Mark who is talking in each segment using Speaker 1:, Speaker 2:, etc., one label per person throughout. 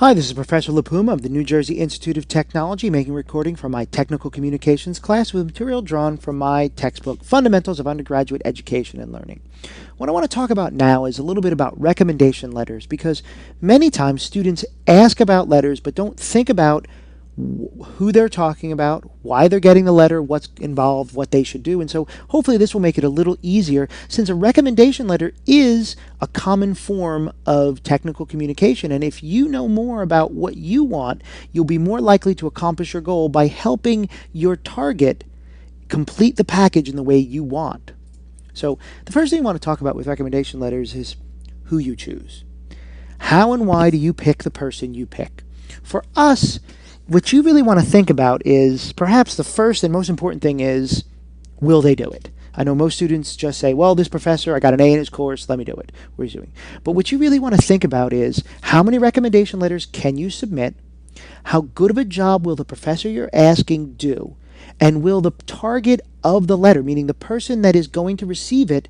Speaker 1: Hi, this is Professor Lipuma of the New Jersey Institute of Technology, making a recording from my technical communications class with material drawn from my textbook, Fundamentals of Undergraduate Education and Learning. What I want to talk about now is a little bit about recommendation letters, because many times students ask about letters but don't think about who they're talking about, why they're getting the letter, what's involved, what they should do. And so hopefully this will make it a little easier, since a recommendation letter is a common form of technical communication. And if you know more about what you want, you'll be more likely to accomplish your goal by helping your target complete the package in the way you want. So the first thing I want to talk about with recommendation letters is who you choose. How and why do you pick the person you pick? For us, what you really want to think about is perhaps the first and most important thing is, will they do it? I know most students just say, well, this professor, I got an A in his course, let me do it. What he's doing. But what you really want to think about is, how many recommendation letters can you submit? How good of a job will the professor you're asking do? And will the target of the letter, meaning the person that is going to receive it,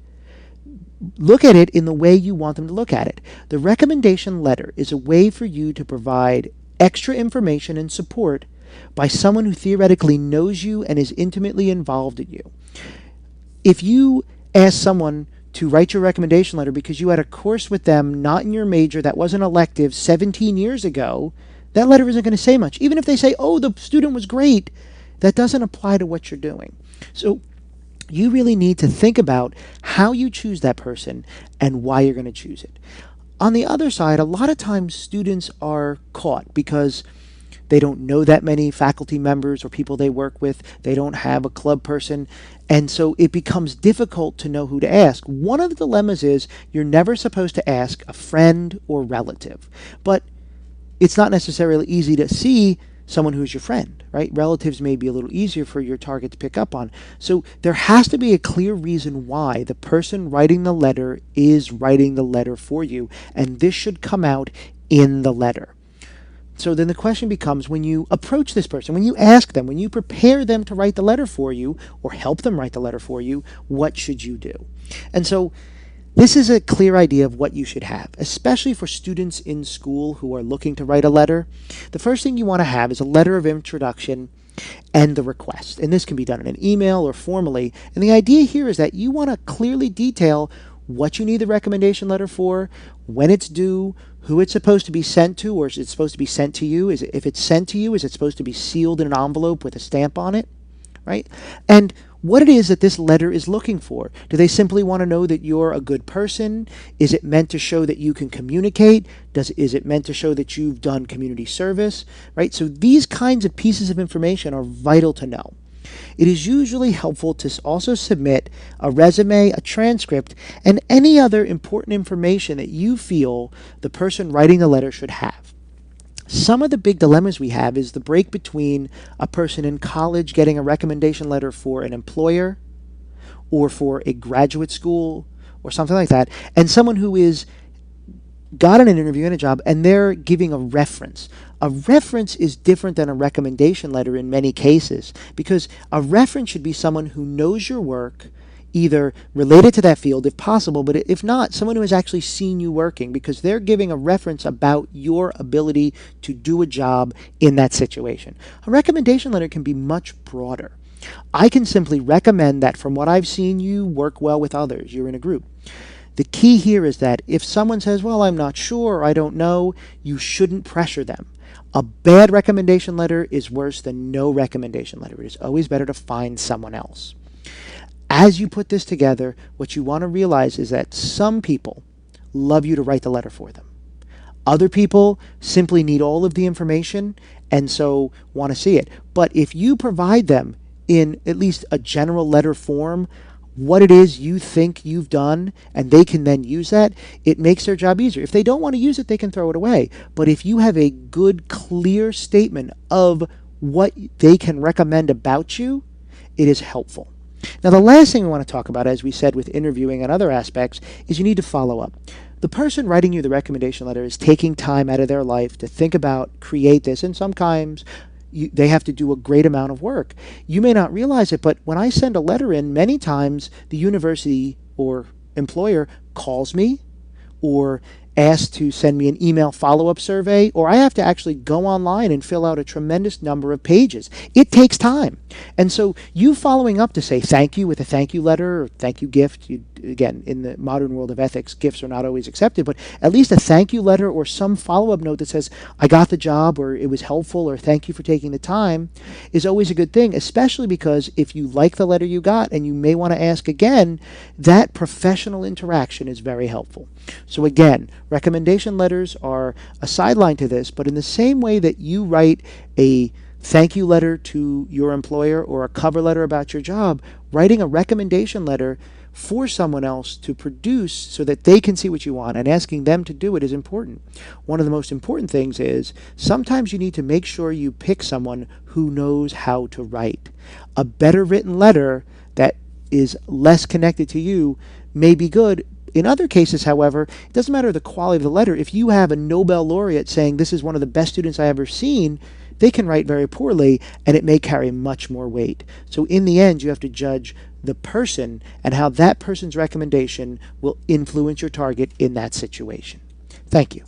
Speaker 1: look at it in the way you want them to look at it? The recommendation letter is a way for you to provide extra information and support by someone who theoretically knows you and is intimately involved in you. If you ask someone to write your recommendation letter because you had a course with them not in your major that was an elective 17 years ago, that letter isn't going to say much. Even if they say, oh, the student was great, that doesn't apply to what you're doing. So you really need to think about how you choose that person and why you're going to choose it. On the other side, a lot of times students are caught because they don't know that many faculty members or people they work with. They don't have a club person. And so it becomes difficult to know who to ask. One of the dilemmas is you're never supposed to ask a friend or relative. But it's not necessarily easy to see someone who's your friend, right? Relatives may be a little easier for your target to pick up on. So there has to be a clear reason why the person writing the letter is writing the letter for you, and this should come out in the letter. So then the question becomes, when you approach this person, when you ask them, when you prepare them to write the letter for you or help them write the letter for you, what should you do? And so this is a clear idea of what you should have, especially for students in school who are looking to write a letter. The first thing you want to have is a letter of introduction and the request. And this can be done in an email or formally. And the idea here is that you want to clearly detail what you need the recommendation letter for, when it's due, who it's supposed to be sent to, or is it supposed to be sent to you? If it's sent to you, is it supposed to be sealed in an envelope with a stamp on it? Right? And what it is that this letter is looking for. Do they simply want to know that you're a good person? Is it meant to show that you can communicate? Is it meant to show that you've done community service? Right? So these kinds of pieces of information are vital to know. It is usually helpful to also submit a resume, a transcript, and any other important information that you feel the person writing the letter should have. Some of the big dilemmas we have is the break between a person in college getting a recommendation letter for an employer or for a graduate school or something like that, and someone who is got an interview and a job and they're giving a reference. A reference is different than a recommendation letter in many cases, because a reference should be someone who knows your work, either related to that field if possible, but if not, someone who has actually seen you working, because they're giving a reference about your ability to do a job in that situation. A recommendation letter can be much broader. I can simply recommend that from what I've seen you work well with others, you're in a group. The key here is that if someone says, well, I'm not sure, or I don't know, you shouldn't pressure them. A bad recommendation letter is worse than no recommendation letter. It is always better to find someone else. As you put this together, what you want to realize is that some people love you to write the letter for them. Other people simply need all of the information and so want to see it. But if you provide them in at least a general letter form what it is you think you've done, and they can then use that, it makes their job easier. If they don't want to use it, they can throw it away. But if you have a good, clear statement of what they can recommend about you, it is helpful. Now, the last thing we want to talk about, as we said with interviewing and other aspects, is you need to follow up. The person writing you the recommendation letter is taking time out of their life to think about, create this, and sometimes they have to do a great amount of work. You may not realize it, but when I send a letter in, many times the university or employer calls me or asked to send me an email follow-up survey, or I have to actually go online and fill out a tremendous number of pages. It takes time. And so you following up to say thank you with a thank you letter or thank you gift, again, in the modern world of ethics, gifts are not always accepted, but at least a thank you letter or some follow-up note that says, I got the job, or it was helpful, or thank you for taking the time, is always a good thing, especially because if you like the letter you got and you may want to ask again, that professional interaction is very helpful. So again, recommendation letters are a sideline to this, but in the same way that you write a thank you letter to your employer or a cover letter about your job, writing a recommendation letter for someone else to produce so that they can see what you want and asking them to do it is important. One of the most important things is sometimes you need to make sure you pick someone who knows how to write. A better written letter that is less connected to you may be good. In other cases, however, it doesn't matter the quality of the letter. If you have a Nobel laureate saying this is one of the best students I ever seen, they can write very poorly and it may carry much more weight. So in the end, you have to judge the person and how that person's recommendation will influence your target in that situation. Thank you.